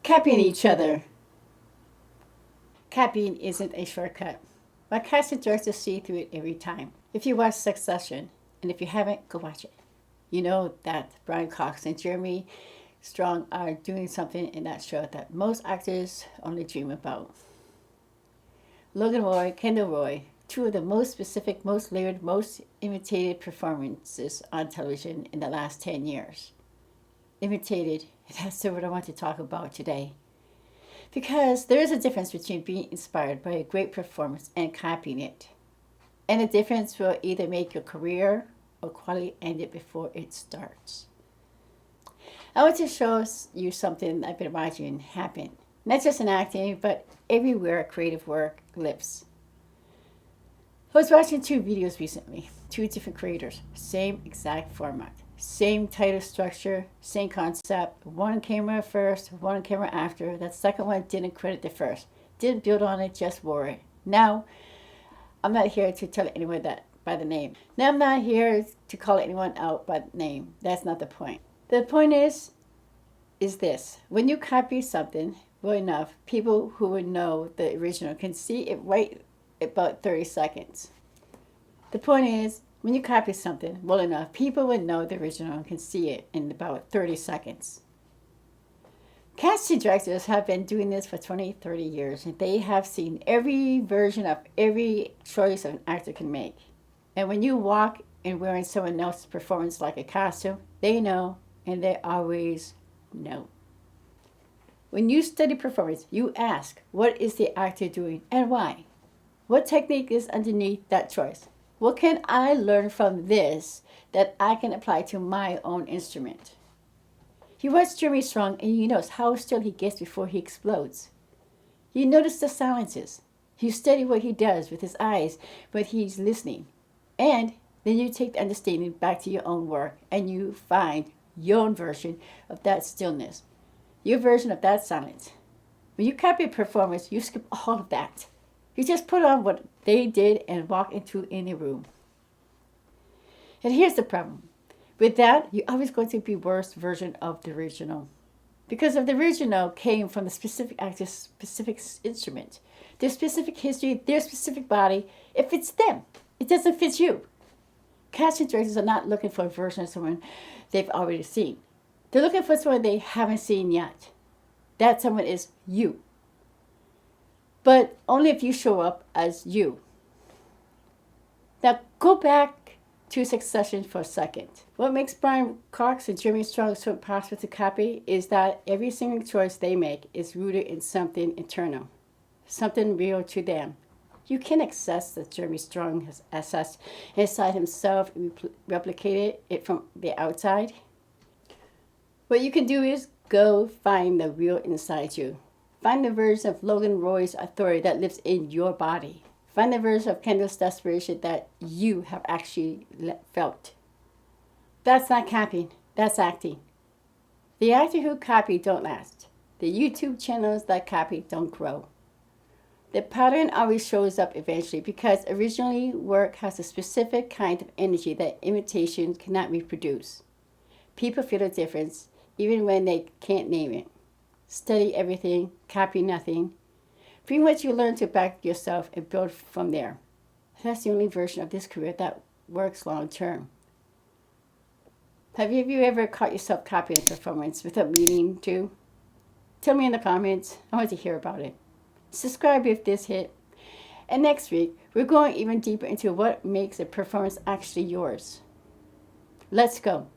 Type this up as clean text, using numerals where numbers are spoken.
Copying each other. Copying isn't a shortcut, but casting directors see through it every time. If you watch Succession, and if you haven't, go watch it. You know that Brian Cox and Jeremy Strong are doing something in that show that most actors only dream about. Logan Roy, Kendall Roy, two of the most specific, most layered, most imitated performances on television in the last 10 years. Imitated, that's what I want to talk about today. Because there is a difference between being inspired by a great performance and copying it. And the difference will either make your career or quality end it before it starts. I want to show you something I've been watching happen. Not just in acting, but everywhere creative work lives. I was watching two videos recently, two different creators, same exact format, same title structure, same concept. One camera first, one camera after. That second one didn't credit the first, didn't build on it, just wore it. Now, I'm not here to tell anyone that by the name. Now, I'm not here to call anyone out by name. That's not the point. The point is this. When you copy something well enough, people who would know the original can see it right about 30 seconds. The point is, when you copy something well enough, people would know the original and can see it in about 30 seconds. Casting directors have been doing this for 20, 30 years, and they have seen every version of every choice an actor can make. And when you walk in wearing someone else's performance like a costume, they know, and they always know. When you study performance, you ask, what is the actor doing and why? What technique is underneath that choice? What can I learn from this that I can apply to my own instrument? You watch Jeremy Strong and you notice how still he gets before he explodes. You notice the silences. You study what he does with his eyes when he's listening. And then you take the understanding back to your own work and you find your own version of that stillness, your version of that silence. When you copy a performance, you skip all of that. You just put on what they did and walk into any room. And here's the problem. With that, you're always going to be worst version of the original. Because of the original came from the specific actor's specific instrument, their specific history, their specific body. It fits them. It doesn't fit you. Casting directors are not looking for a version of someone they've already seen. They're looking for someone they haven't seen yet. That someone is you. But only if you show up as you. Now go back to Succession for a second. What makes Brian Cox and Jeremy Strong so impossible to copy is that every single choice they make is rooted in something internal, something real to them. You can access that Jeremy Strong has accessed inside himself and replicated it from the outside. What you can do is go find the real inside you. Find the version of Logan Roy's authority that lives in your body. Find the version of Kendall's desperation that you have actually felt. That's not copying, that's acting. The actor who copy don't last. The YouTube channels that copy don't grow. The pattern always shows up eventually because originally work has a specific kind of energy that imitation cannot reproduce. People feel the difference even when they can't name it. Study everything, copy nothing. Bring what you learn to back yourself and build from there. That's the only version of this career that works long term. Have you ever caught yourself copying a performance without meaning to? Tell me in the comments. I want to hear about it. Subscribe if this hit. And next week, we're going even deeper into what makes a performance actually yours. Let's go.